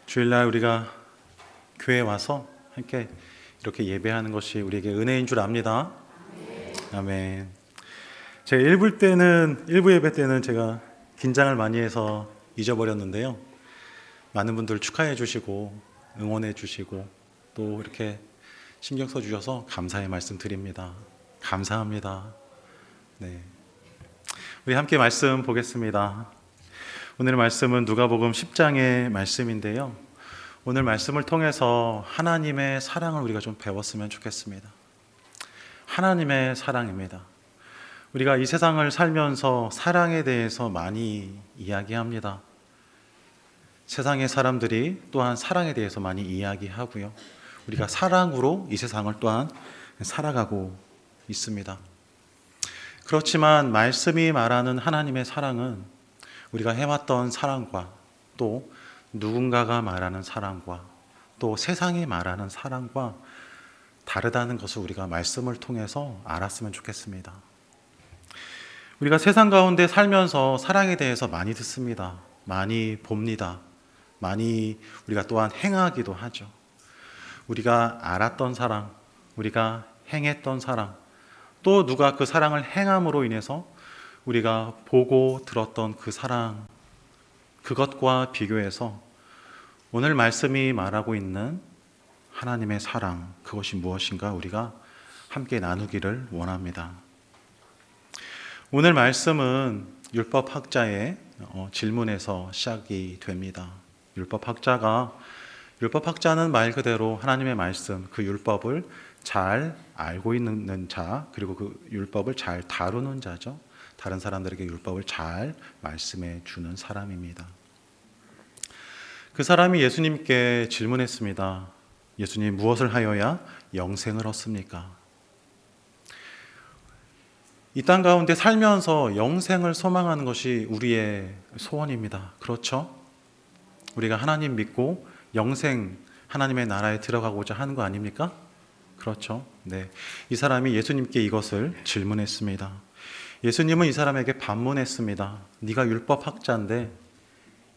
주일날 우리가 교회에 와서 함께 이렇게 예배하는 것이 우리에게 은혜인 줄 압니다. 아멘. 제가 일부 예배 때는 제가 긴장을 많이 해서 잊어버렸는데요. 많은 분들 축하해 주시고 응원해 주시고 또 이렇게 신경 써 주셔서 감사의 말씀 드립니다. 감사합니다. 네. 우리 함께 말씀 보겠습니다. 오늘 말씀은 누가복음 10장의 말씀인데요. 오늘 말씀을 통해서 하나님의 사랑을 우리가 좀 배웠으면 좋겠습니다. 하나님의 사랑입니다. 우리가 이 세상을 살면서 사랑에 대해서 많이 이야기합니다. 세상의 사람들이 또한 사랑에 대해서 많이 이야기하고요. 우리가 사랑으로 이 세상을 또한 살아가고 있습니다. 그렇지만 말씀이 말하는 하나님의 사랑은 우리가 해왔던 사랑과 또 누군가가 말하는 사랑과 또 세상이 말하는 사랑과 다르다는 것을 우리가 말씀을 통해서 알았으면 좋겠습니다. 우리가 세상 가운데 살면서 사랑에 대해서 많이 듣습니다. 많이 봅니다. 많이 우리가 또한 행하기도 하죠. 우리가 알았던 사랑, 우리가 행했던 사랑, 또 누가 그 사랑을 행함으로 인해서 우리가 보고 들었던 그 사랑, 그것과 비교해서 오늘 말씀이 말하고 있는 하나님의 사랑, 그것이 무엇인가 우리가 함께 나누기를 원합니다. 오늘 말씀은 율법학자의 질문에서 시작이 됩니다. 율법학자는 말 그대로 하나님의 말씀, 그 율법을 잘 알고 있는 자, 그리고 그 율법을 잘 다루는 자죠. 다른 사람들에게 율법을 잘 말씀해 주는 사람입니다. 그 사람이 예수님께 질문했습니다. 예수님, 무엇을 하여야 영생을 얻습니까? 이 땅 가운데 살면서 영생을 소망하는 것이 우리의 소원입니다. 그렇죠? 우리가 하나님 믿고 영생, 하나님의 나라에 들어가고자 하는 거 아닙니까? 그렇죠? 네. 이 사람이 예수님께 이것을 질문했습니다. 예수님은 이 사람에게 반문했습니다. 네가 율법학자인데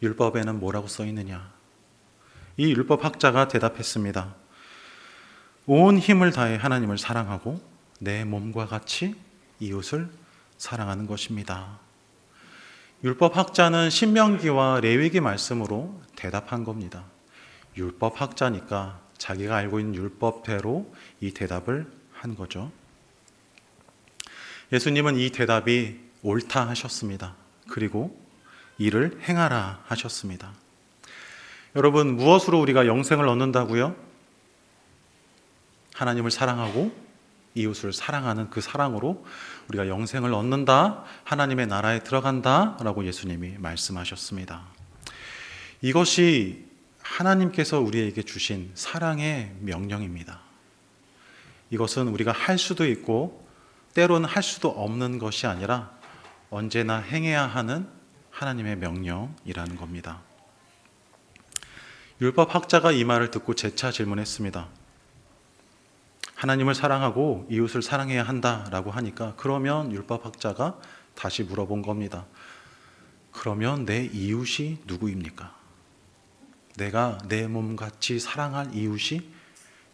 율법에는 뭐라고 써 있느냐? 이 율법학자가 대답했습니다. 온 힘을 다해 하나님을 사랑하고 내 몸과 같이 이웃을 사랑하는 것입니다. 율법학자는 신명기와 레위기 말씀으로 대답한 겁니다. 율법학자니까 자기가 알고 있는 율법대로 이 대답을 한 거죠. 예수님은 이 대답이 옳다 하셨습니다. 그리고 이를 행하라 하셨습니다. 여러분, 무엇으로 우리가 영생을 얻는다고요? 하나님을 사랑하고 이웃을 사랑하는 그 사랑으로 우리가 영생을 얻는다, 하나님의 나라에 들어간다 라고 예수님이 말씀하셨습니다. 이것이 하나님께서 우리에게 주신 사랑의 명령입니다. 이것은 우리가 할 수도 있고 때로는 할 수도 없는 것이 아니라 언제나 행해야 하는 하나님의 명령이라는 겁니다. 율법학자가 이 말을 듣고 재차 질문했습니다. 하나님을 사랑하고 이웃을 사랑해야 한다라고 하니까 그러면 율법학자가 다시 물어본 겁니다. 그러면 내 이웃이 누구입니까? 내가 내 몸같이 사랑할 이웃이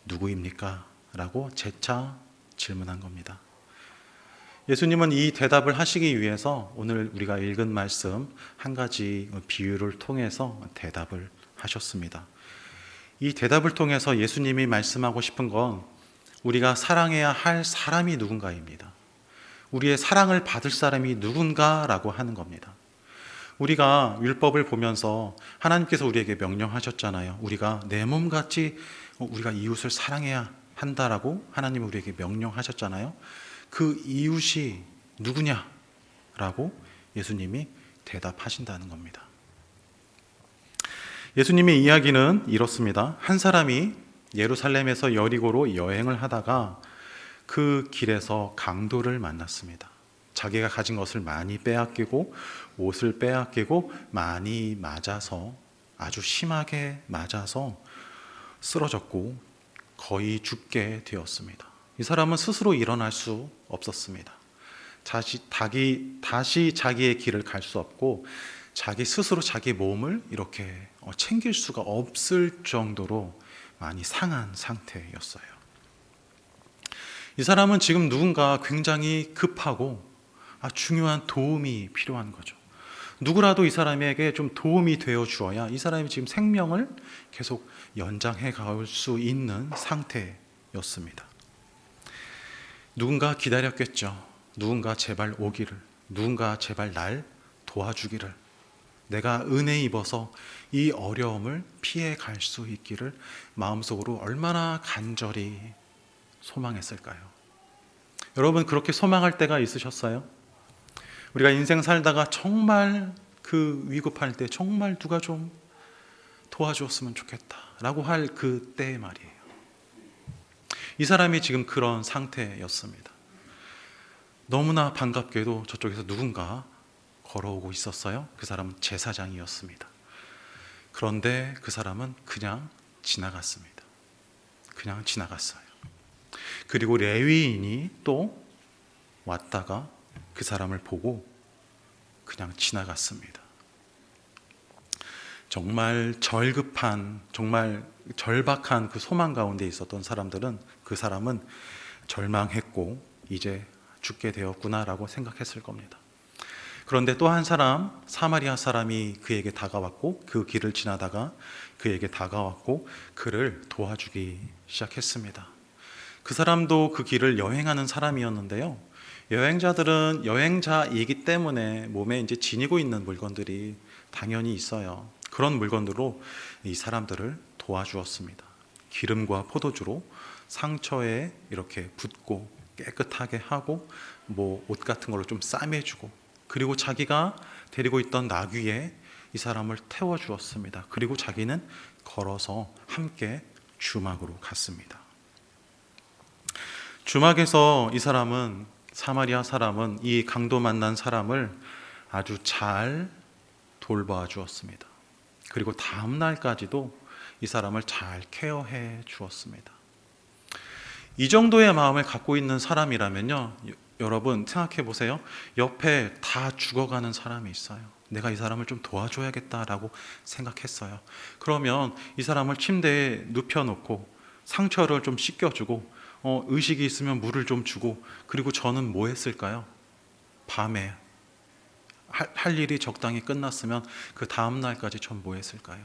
누구입니까? 라고 재차 질문한 겁니다. 예수님은 이 대답을 하시기 위해서 오늘 우리가 읽은 말씀 한 가지 비유를 통해서 대답을 하셨습니다. 이 대답을 통해서 예수님이 말씀하고 싶은 건 우리가 사랑해야 할 사람이 누군가입니다. 우리의 사랑을 받을 사람이 누군가라고 하는 겁니다. 우리가 율법을 보면서 하나님께서 우리에게 명령하셨잖아요. 우리가 내 몸같이 우리가 이웃을 사랑해야 한다라고 하나님이 우리에게 명령하셨잖아요. 그 이웃이 누구냐라고 예수님이 대답하신다는 겁니다. 예수님의 이야기는 이렇습니다. 한 사람이 예루살렘에서 여리고로 여행을 하다가 그 길에서 강도를 만났습니다. 자기가 가진 것을 많이 빼앗기고 옷을 빼앗기고 많이 맞아서 아주 심하게 맞아서 쓰러졌고 거의 죽게 되었습니다. 이 사람은 스스로 일어날 수 없었습니다. 다시 자기의 길을 갈 수 없고 자기 스스로 자기 몸을 이렇게 챙길 수가 없을 정도로 많이 상한 상태였어요. 이 사람은 지금 누군가 굉장히 급하고 중요한 도움이 필요한 거죠. 누구라도 이 사람에게 좀 도움이 되어 주어야 이 사람이 지금 생명을 계속 연장해 갈 수 있는 상태였습니다. 누군가 기다렸겠죠. 누군가 제발 오기를, 누군가 제발 날 도와주기를, 내가 은혜 입어서 이 어려움을 피해 갈 수 있기를 마음속으로 얼마나 간절히 소망했을까요? 여러분, 그렇게 소망할 때가 있으셨어요? 우리가 인생 살다가 정말 그 위급할 때 정말 누가 좀 도와주었으면 좋겠다라고 할 그때의 말이에요. 이 사람이 지금 그런 상태였습니다. 너무나 반갑게도 저쪽에서 누군가 걸어오고 있었어요. 그 사람은 제사장이었습니다. 그런데 그 사람은 그냥 지나갔습니다. 그냥 지나갔어요. 그리고 레위인이 또 왔다가 그 사람을 보고 그냥 지나갔습니다. 정말 절급한, 정말 절박한 그 소망 가운데 있었던 사람들은, 그 사람은 절망했고 이제 죽게 되었구나라고 생각했을 겁니다. 그런데 또 한 사람, 사마리아 사람이 그에게 다가왔고, 그 길을 지나다가 그에게 다가왔고 그를 도와주기 시작했습니다. 그 사람도 그 길을 여행하는 사람이었는데요, 여행자들은 여행자이기 때문에 몸에 이제 지니고 있는 물건들이 당연히 있어요. 그런 물건으로 이 사람들을 도와주었습니다. 기름과 포도주로 상처에 이렇게 붓고 깨끗하게 하고, 옷 같은 걸로 좀 싸매주고, 그리고 자기가 데리고 있던 나귀에 이 사람을 태워주었습니다. 그리고 자기는 걸어서 함께 주막으로 갔습니다. 주막에서 이 사람은, 사마리아 사람은 이 강도 만난 사람을 아주 잘 돌봐 주었습니다. 그리고 다음 날까지도 이 사람을 잘 케어해 주었습니다. 이 정도의 마음을 갖고 있는 사람이라면요, 여러분 생각해 보세요. 옆에 다 죽어가는 사람이 있어요. 내가 이 사람을 좀 도와줘야겠다라고 생각했어요. 그러면 이 사람을 침대에 눕혀놓고 상처를 좀 씻겨주고, 의식이 있으면 물을 좀 주고, 그리고 저는 뭐 했을까요? 밤에 할 일이 적당히 끝났으면 그 다음 날까지 전 뭐 했을까요?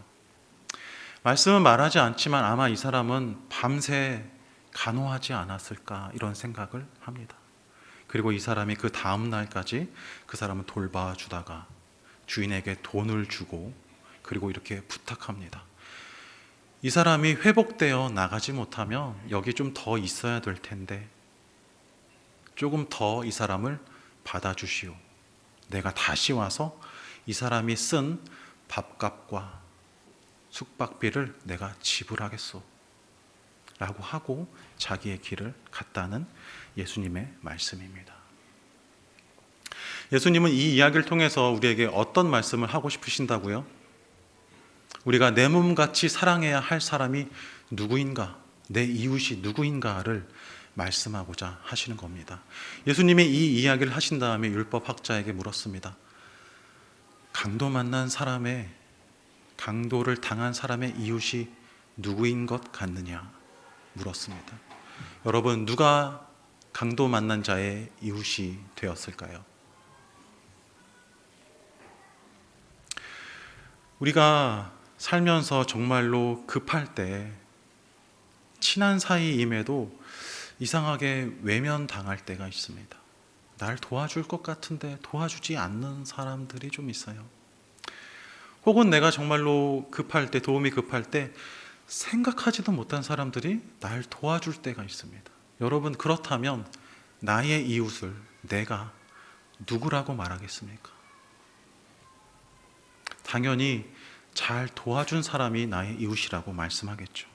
말씀은 말하지 않지만 아마 이 사람은 밤새 간호하지 않았을까, 이런 생각을 합니다. 그리고 이 사람이 그 다음 날까지 그 사람을 돌봐주다가 주인에게 돈을 주고, 그리고 이렇게 부탁합니다. 이 사람이 회복되어 나가지 못하면 여기 좀 더 있어야 될 텐데 조금 더 이 사람을 받아주시오. 내가 다시 와서 이 사람이 쓴 밥값과 숙박비를 내가 지불하겠소 라고 하고 자기의 길을 갔다는 예수님의 말씀입니다. 예수님은 이 이야기를 통해서 우리에게 어떤 말씀을 하고 싶으신다고요? 우리가 내 몸같이 사랑해야 할 사람이 누구인가, 내 이웃이 누구인가를 말씀하고자 하시는 겁니다. 예수님이 이 이야기를 하신 다음에 율법학자에게 물었습니다. 강도 만난 사람의, 강도를 당한 사람의 이웃이 누구인 것 같느냐 물었습니다. 여러분, 누가 강도 만난 자의 이웃이 되었을까요? 우리가 살면서 정말로 급할 때 친한 사이임에도 이상하게 외면당할 때가 있습니다. 날 도와줄 것 같은데 도와주지 않는 사람들이 좀 있어요. 혹은 내가 정말로 급할 때, 도움이 급할 때 생각하지도 못한 사람들이 날 도와줄 때가 있습니다. 여러분, 그렇다면 나의 이웃을 내가 누구라고 말하겠습니까? 당연히 잘 도와준 사람이 나의 이웃이라고 말씀하겠죠.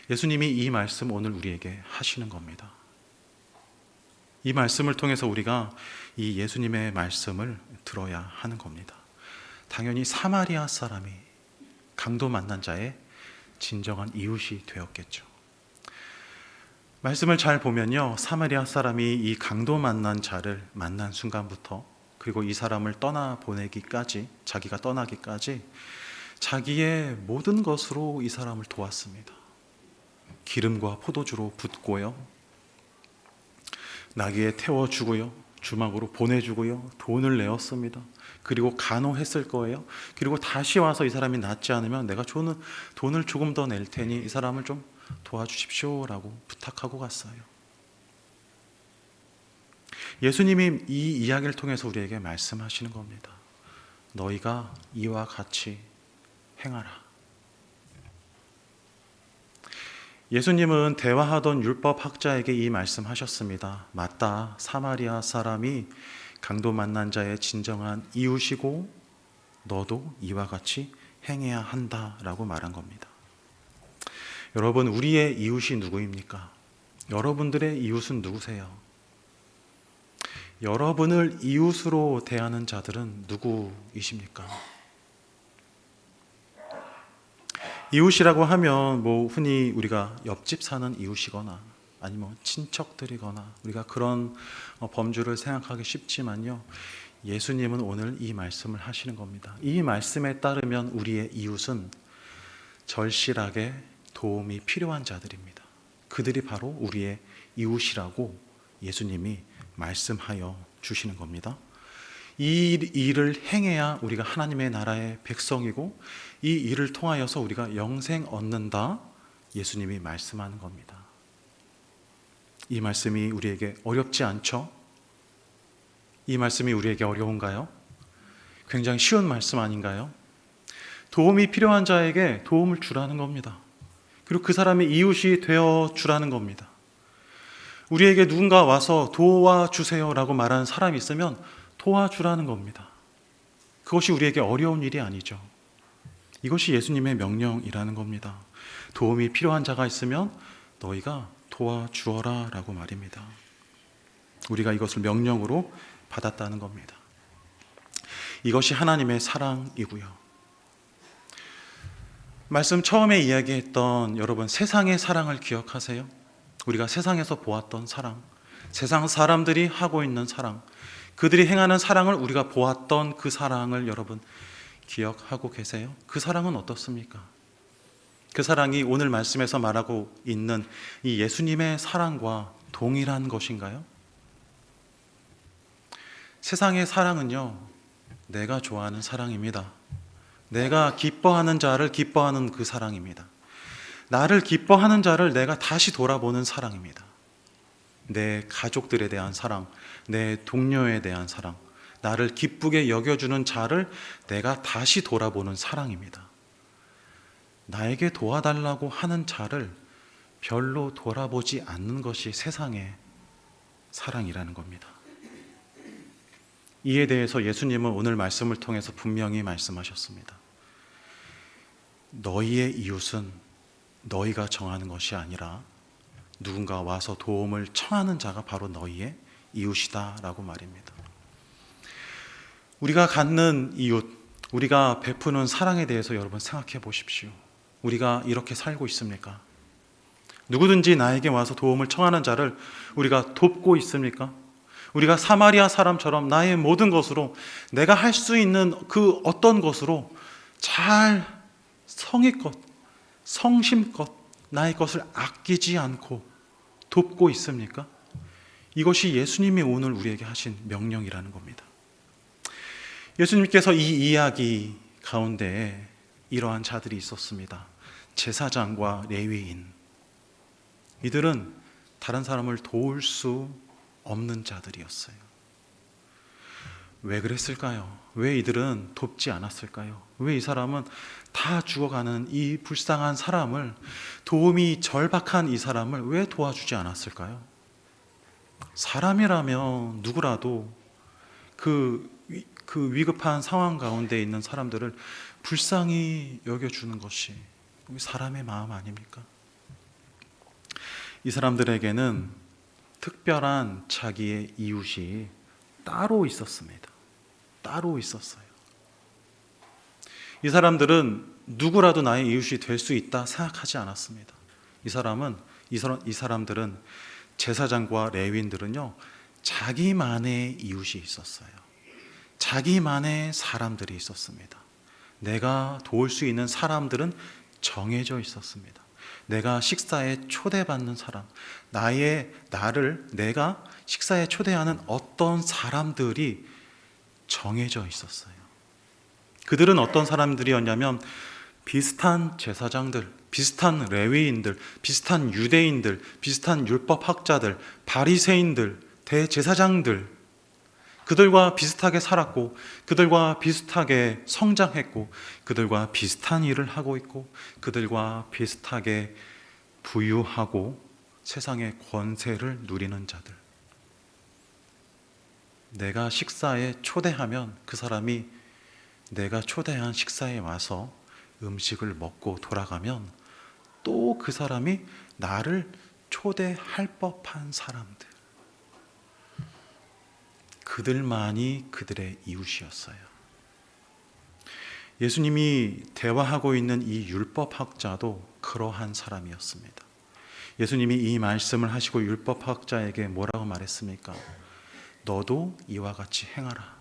예수님이 이 말씀 오늘 우리에게 하시는 겁니다. 이 말씀을 통해서 우리가 이 예수님의 말씀을 들어야 하는 겁니다. 당연히 사마리아 사람이 강도 만난 자의 진정한 이웃이 되었겠죠. 말씀을 잘 보면요, 사마리아 사람이 이 강도 만난 자를 만난 순간부터 그리고 이 사람을 떠나보내기까지, 자기가 떠나기까지 자기의 모든 것으로 이 사람을 도왔습니다. 기름과 포도주로 붓고요, 나귀에 태워주고요, 주막으로 보내주고요, 돈을 내었습니다. 그리고 간호했을 거예요. 그리고 다시 와서 이 사람이 낫지 않으면 내가 돈을 조금 더 낼 테니 이 사람을 좀 도와주십시오라고 부탁하고 갔어요. 예수님이 이 이야기를 통해서 우리에게 말씀하시는 겁니다. 너희가 이와 같이 행하라. 예수님은 대화하던 율법학자에게 이 말씀하셨습니다. 맞다. 사마리아 사람이 강도 만난 자의 진정한 이웃이고 너도 이와 같이 행해야 한다라고 말한 겁니다. 여러분, 우리의 이웃이 누구입니까? 여러분들의 이웃은 누구세요? 여러분을 이웃으로 대하는 자들은 누구이십니까? 이웃이라고 하면 흔히 우리가 옆집 사는 이웃이거나 아니면 친척들이거나 우리가 그런 범주를 생각하기 쉽지만요, 예수님은 오늘 이 말씀을 하시는 겁니다. 이 말씀에 따르면 우리의 이웃은 절실하게 도움이 필요한 자들입니다. 그들이 바로 우리의 이웃이라고 예수님이 말씀하여 주시는 겁니다. 이 일을 행해야 우리가 하나님의 나라의 백성이고 이 일을 통하여서 우리가 영생 얻는다, 예수님이 말씀하는 겁니다. 이 말씀이 우리에게 어렵지 않죠? 이 말씀이 우리에게 어려운가요? 굉장히 쉬운 말씀 아닌가요? 도움이 필요한 자에게 도움을 주라는 겁니다. 그리고 그 사람의 이웃이 되어 주라는 겁니다. 우리에게 누군가 와서 도와주세요라고 말하는 사람이 있으면 도와주라는 겁니다. 그것이 우리에게 어려운 일이 아니죠. 이것이 예수님의 명령이라는 겁니다. 도움이 필요한 자가 있으면 너희가 도와주어라 라고 말입니다. 우리가 이것을 명령으로 받았다는 겁니다. 이것이 하나님의 사랑이고요. 말씀 처음에 이야기했던 여러분, 세상의 사랑을 기억하세요? 우리가 세상에서 보았던 사랑, 세상 사람들이 하고 있는 사랑, 그들이 행하는 사랑을 우리가 보았던 그 사랑을 여러분 기억하고 계세요? 그 사랑은 어떻습니까? 그 사랑이 오늘 말씀에서 말하고 있는 이 예수님의 사랑과 동일한 것인가요? 세상의 사랑은요, 내가 좋아하는 사랑입니다. 내가 기뻐하는 자를 기뻐하는 그 사랑입니다. 나를 기뻐하는 자를 내가 다시 돌아보는 사랑입니다. 내 가족들에 대한 사랑, 내 동료에 대한 사랑, 나를 기쁘게 여겨주는 자를 내가 다시 돌아보는 사랑입니다. 나에게 도와달라고 하는 자를 별로 돌아보지 않는 것이 세상의 사랑이라는 겁니다. 이에 대해서 예수님은 오늘 말씀을 통해서 분명히 말씀하셨습니다. 너희의 이웃은 너희가 정하는 것이 아니라 누군가 와서 도움을 청하는 자가 바로 너희의 이웃이다 라고 말입니다. 우리가 갖는 이웃, 우리가 베푸는 사랑에 대해서 여러분 생각해 보십시오. 우리가 이렇게 살고 있습니까? 누구든지 나에게 와서 도움을 청하는 자를 우리가 돕고 있습니까? 우리가 사마리아 사람처럼 나의 모든 것으로, 내가 할 수 있는 그 어떤 것으로 잘 성의껏, 성심껏 나의 것을 아끼지 않고 돕고 있습니까? 이것이 예수님이 오늘 우리에게 하신 명령이라는 겁니다. 예수님께서 이 이야기 가운데 이러한 자들이 있었습니다. 제사장과 레위인. 이들은 다른 사람을 도울 수 없는 자들이었어요. 왜 그랬을까요? 왜 이들은 돕지 않았을까요? 왜 이 사람은 다 죽어가는 이 불쌍한 사람을, 도움이 절박한 이 사람을 왜 도와주지 않았을까요? 사람이라면 누구라도 그 위급한 상황 가운데 있는 사람들을 불쌍히 여겨주는 것이 사람의 마음 아닙니까? 이 사람들에게는 특별한 자기의 이웃이 따로 있었습니다. 따로 있었어요. 이 사람들은 누구라도 나의 이웃이 될 수 있다 생각하지 않았습니다. 이 사람들은, 제사장과 레위인들은요, 자기만의 이웃이 있었어요. 자기만의 사람들이 있었습니다. 내가 도울 수 있는 사람들은 정해져 있었습니다. 내가 식사에 초대받는 사람, 나를 내가 식사에 초대하는 어떤 사람들이 정해져 있었어요. 그들은 어떤 사람들이었냐면 비슷한 제사장들, 비슷한 레위인들, 비슷한 유대인들, 비슷한 율법학자들, 바리새인들, 대제사장들, 그들과 비슷하게 살았고 그들과 비슷하게 성장했고 그들과 비슷한 일을 하고 있고 그들과 비슷하게 부유하고 세상의 권세를 누리는 자들. 내가 식사에 초대하면 그 사람이 내가 초대한 식사에 와서 음식을 먹고 돌아가면 또 그 사람이 나를 초대할 법한 사람들, 그들만이 그들의 이웃이었어요. 예수님이 대화하고 있는 이 율법학자도 그러한 사람이었습니다. 예수님이 이 말씀을 하시고 율법학자에게 뭐라고 말했습니까? 너도 이와 같이 행하라.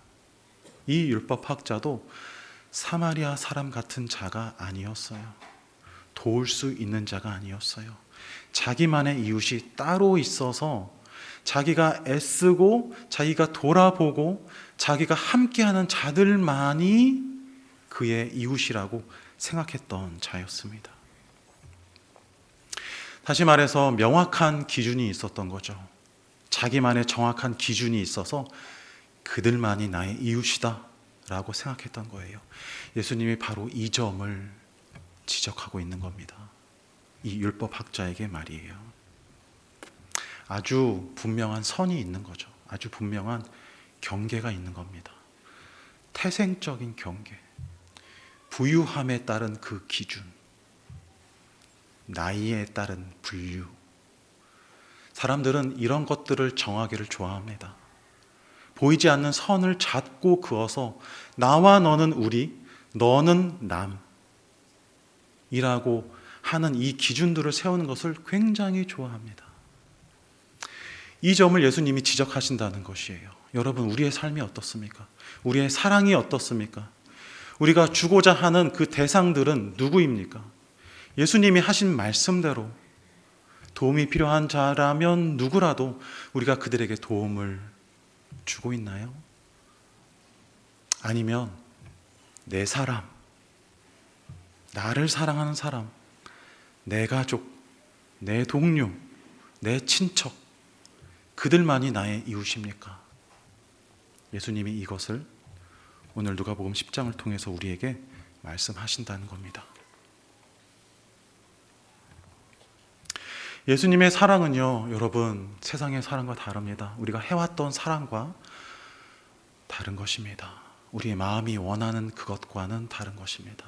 이 율법학자도 사마리아 사람 같은 자가 아니었어요. 도울 수 있는 자가 아니었어요. 자기만의 이웃이 따로 있어서 자기가 애쓰고 자기가 돌아보고 자기가 함께하는 자들만이 그의 이웃이라고 생각했던 자였습니다. 다시 말해서 명확한 기준이 있었던 거죠. 자기만의 정확한 기준이 있어서 그들만이 나의 이웃이다 라고 생각했던 거예요. 예수님이 바로 이 점을 지적하고 있는 겁니다. 이 율법학자에게 말이에요. 아주 분명한 선이 있는 거죠. 아주 분명한 경계가 있는 겁니다. 태생적인 경계, 부유함에 따른 그 기준, 나이에 따른 분류. 사람들은 이런 것들을 정하기를 좋아합니다. 보이지 않는 선을 잡고 그어서 나와 너는 우리, 너는 남이라고 하는 이 기준들을 세우는 것을 굉장히 좋아합니다. 이 점을 예수님이 지적하신다는 것이에요. 여러분, 우리의 삶이 어떻습니까? 우리의 사랑이 어떻습니까? 우리가 주고자 하는 그 대상들은 누구입니까? 예수님이 하신 말씀대로 도움이 필요한 자라면 누구라도 우리가 그들에게 도움을 주고 있나요? 아니면 내 사람, 나를 사랑하는 사람, 내 가족, 내 동료, 내 친척, 그들만이 나의 이웃입니까? 예수님이 이것을 오늘 누가복음 10장을 통해서 우리에게 말씀하신다는 겁니다. 예수님의 사랑은요, 여러분, 세상의 사랑과 다릅니다. 우리가 해왔던 사랑과 다른 것입니다. 우리의 마음이 원하는 그것과는 다른 것입니다.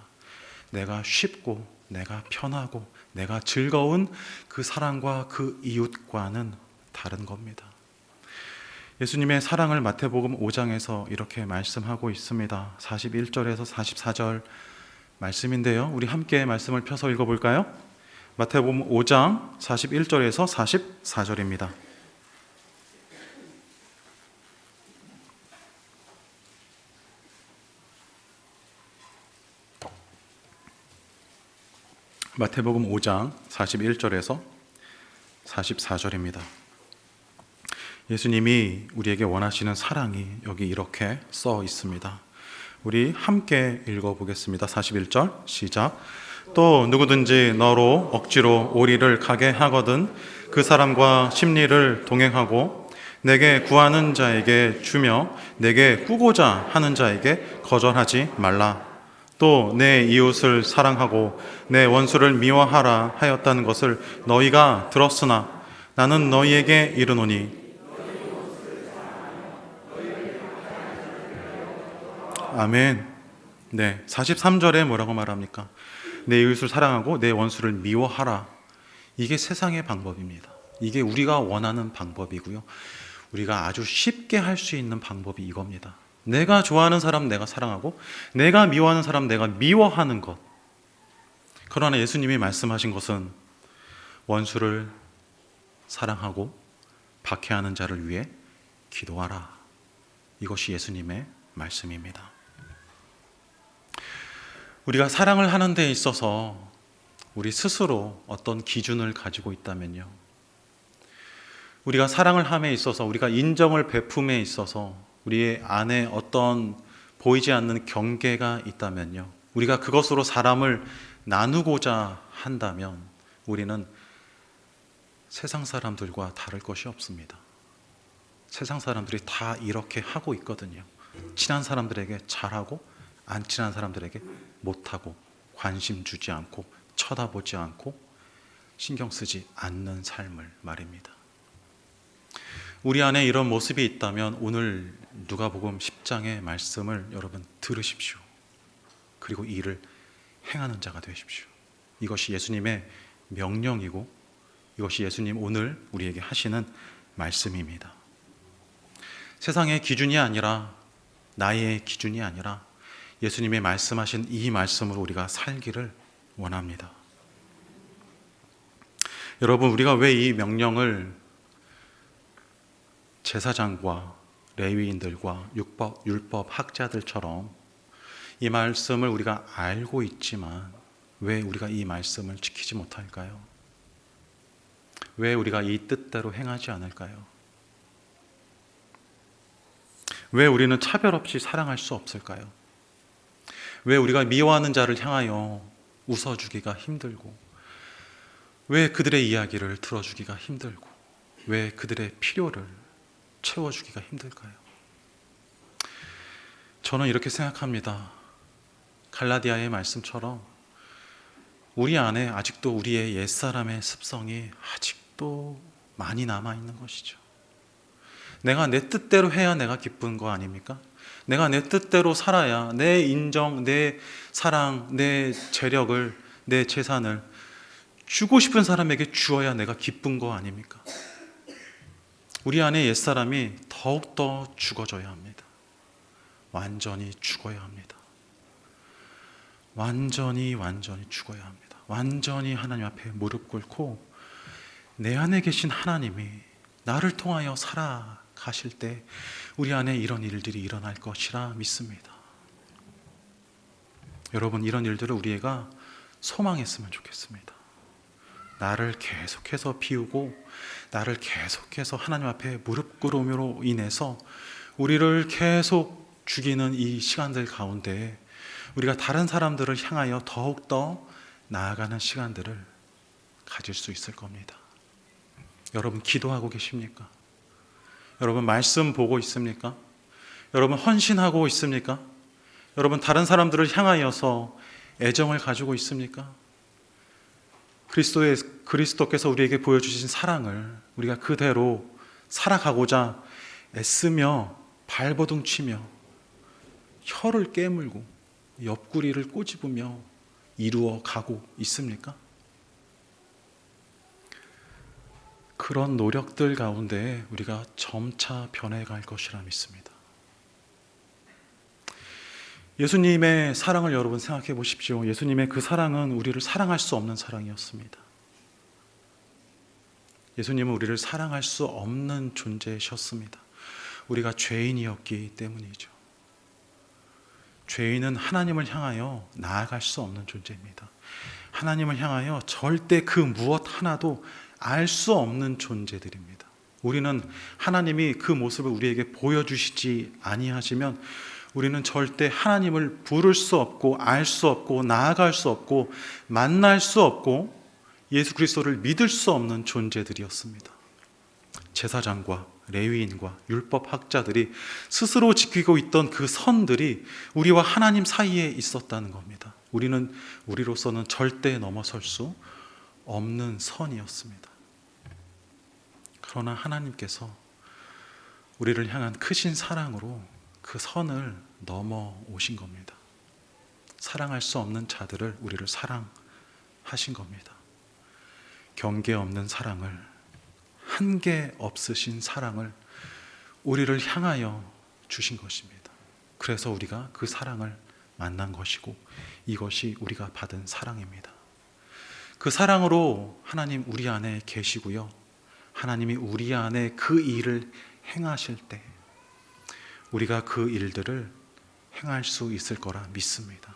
내가 쉽고 내가 편하고 내가 즐거운 그 사랑과 그 이웃과는 다른 겁니다. 예수님의 사랑을 마태복음 5장에서 이렇게 말씀하고 있습니다. 41절에서 44절 말씀인데요. 우리 함께 말씀을 펴서 읽어볼까요? 마태복음 5장 41절에서 44절입니다. 마태복음 5장 41절에서 44절입니다. 예수님이 우리에게 원하시는 사랑이 여기 이렇게 써 있습니다. 우리 함께 읽어보겠습니다. 41절 시작. 또 누구든지 너로 억지로 오리를 가게 하거든 그 사람과 심리를 동행하고 내게 구하는 자에게 주며 내게 꾸고자 하는 자에게 거절하지 말라. 또 내 이웃을 사랑하고 내 원수를 미워하라 하였다는 것을 너희가 들었으나 나는 너희에게 이르노니 아멘. 네, 43절에 뭐라고 말합니까? 내 이웃을 사랑하고 내 원수를 미워하라. 이게 세상의 방법입니다. 이게 우리가 원하는 방법이고요. 우리가 아주 쉽게 할 수 있는 방법이 이겁니다. 내가 좋아하는 사람 내가 사랑하고 내가 미워하는 사람 내가 미워하는 것. 그러나 예수님이 말씀하신 것은 원수를 사랑하고 박해하는 자를 위해 기도하라. 이것이 예수님의 말씀입니다. 우리가 사랑을 하는 데 있어서 우리 스스로 어떤 기준을 가지고 있다면요, 우리가 사랑을 함에 있어서, 우리가 인정을 베품에 있어서 우리의 안에 어떤 보이지 않는 경계가 있다면요, 우리가 그것으로 사람을 나누고자 한다면 우리는 세상 사람들과 다를 것이 없습니다. 세상 사람들이 다 이렇게 하고 있거든요. 친한 사람들에게 잘하고 안 친한 사람들에게 못하고, 관심 주지 않고 쳐다보지 않고 신경 쓰지 않는 삶을 말입니다. 우리 안에 이런 모습이 있다면 오늘 누가복음 10장의 말씀을 여러분 들으십시오. 그리고 이를 행하는 자가 되십시오. 이것이 예수님의 명령이고 이것이 예수님 오늘 우리에게 하시는 말씀입니다. 세상의 기준이 아니라, 나의 기준이 아니라 예수님의 말씀하신 이 말씀으로 우리가 살기를 원합니다. 여러분, 우리가 왜 이 명령을 제사장과 레위인들과 율법 학자들처럼 이 말씀을 우리가 알고 있지만 왜 우리가 이 말씀을 지키지 못할까요? 왜 우리가 이 뜻대로 행하지 않을까요? 왜 우리는 차별 없이 사랑할 수 없을까요? 왜 우리가 미워하는 자를 향하여 웃어주기가 힘들고, 왜 그들의 이야기를 들어주기가 힘들고, 왜 그들의 필요를 채워주기가 힘들까요? 저는 이렇게 생각합니다. 갈라디아의 말씀처럼 우리 안에 아직도 우리의 옛사람의 습성이 아직도 많이 남아있는 것이죠. 내가 내 뜻대로 해야 내가 기쁜 거 아닙니까? 내가 내 뜻대로 살아야 내 인정, 내 사랑, 내 재력을, 내 재산을 주고 싶은 사람에게 주어야 내가 기쁜 거 아닙니까? 우리 안에 옛사람이 더욱더 죽어져야 합니다. 완전히 죽어야 합니다. 완전히 죽어야 합니다. 완전히 하나님 앞에 무릎 꿇고 내 안에 계신 하나님이 나를 통하여 살아가실 때 우리 안에 이런 일들이 일어날 것이라 믿습니다. 여러분, 이런 일들을 우리가 소망했으면 좋겠습니다. 나를 계속해서 비우고 나를 계속해서 하나님 앞에 무릎 꿇음으로 인해서 우리를 계속 죽이는 이 시간들 가운데 우리가 다른 사람들을 향하여 더욱더 나아가는 시간들을 가질 수 있을 겁니다. 여러분, 기도하고 계십니까? 여러분, 말씀 보고 있습니까? 여러분, 헌신하고 있습니까? 여러분, 다른 사람들을 향하여서 애정을 가지고 있습니까? 그리스도께서 우리에게 보여주신 사랑을 우리가 그대로 살아가고자 애쓰며 발버둥 치며 혀를 깨물고 옆구리를 꼬집으며 이루어 가고 있습니까? 그런 노력들 가운데 우리가 점차 변해갈 것이라 믿습니다. 예수님의 사랑을 여러분 생각해 보십시오. 예수님의 그 사랑은 우리를 사랑할 수 없는 사랑이었습니다. 예수님은 우리를 사랑할 수 없는 존재셨습니다. 우리가 죄인이었기 때문이죠. 죄인은 하나님을 향하여 나아갈 수 없는 존재입니다. 하나님을 향하여 절대 그 무엇 하나도 알 수 없는 존재들입니다. 우리는 하나님이 그 모습을 우리에게 보여주시지 아니하시면 우리는 절대 하나님을 부를 수 없고 알 수 없고 나아갈 수 없고 만날 수 없고 예수 그리스도를 믿을 수 없는 존재들이었습니다. 제사장과 레위인과 율법 학자들이 스스로 지키고 있던 그 선들이 우리와 하나님 사이에 있었다는 겁니다. 우리는 우리로서는 절대 넘어설 수 없는 선이었습니다. 그러나 하나님께서 우리를 향한 크신 사랑으로 그 선을 넘어오신 겁니다. 사랑할 수 없는 자들을 우리를 사랑하신 겁니다. 경계 없는 사랑을, 한계 없으신 사랑을 우리를 향하여 주신 것입니다. 그래서 우리가 그 사랑을 만난 것이고 이것이 우리가 받은 사랑입니다. 그 사랑으로 하나님 우리 안에 계시고요, 하나님이 우리 안에 그 일을 행하실 때 우리가 그 일들을 행할 수 있을 거라 믿습니다.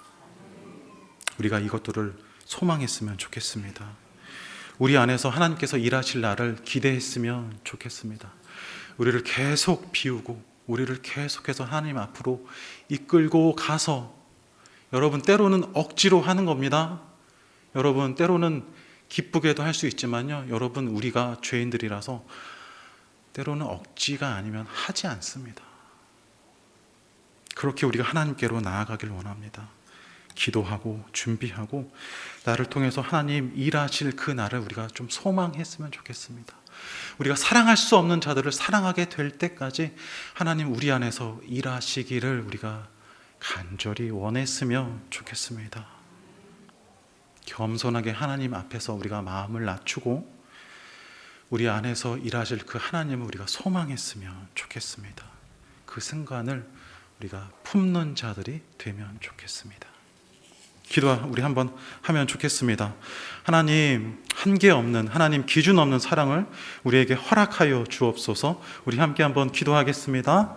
우리가 이것들을 소망했으면 좋겠습니다. 우리 안에서 하나님께서 일하실 날을 기대했으면 좋겠습니다. 우리를 계속 비우고 우리를 계속해서 하나님 앞으로 이끌고 가서, 여러분 때로는 억지로 하는 겁니다. 여러분 때로는 기쁘게도 할 수 있지만요, 여러분 우리가 죄인들이라서 때로는 억지가 아니면 하지 않습니다. 그렇게 우리가 하나님께로 나아가길 원합니다. 기도하고 준비하고 나를 통해서 하나님 일하실 그 날을 우리가 좀 소망했으면 좋겠습니다. 우리가 사랑할 수 없는 자들을 사랑하게 될 때까지 하나님 우리 안에서 일하시기를 우리가 간절히 원했으면 좋겠습니다. 겸손하게 하나님 앞에서 우리가 마음을 낮추고 우리 안에서 일하실 그 하나님을 우리가 소망했으면 좋겠습니다. 그 순간을 우리가 품는 자들이 되면 좋겠습니다. 기도 우리 한번 하면 좋겠습니다. 하나님, 한계 없는, 하나님 기준 없는 사랑을 우리에게 허락하여 주옵소서. 우리 함께 한번 기도하겠습니다.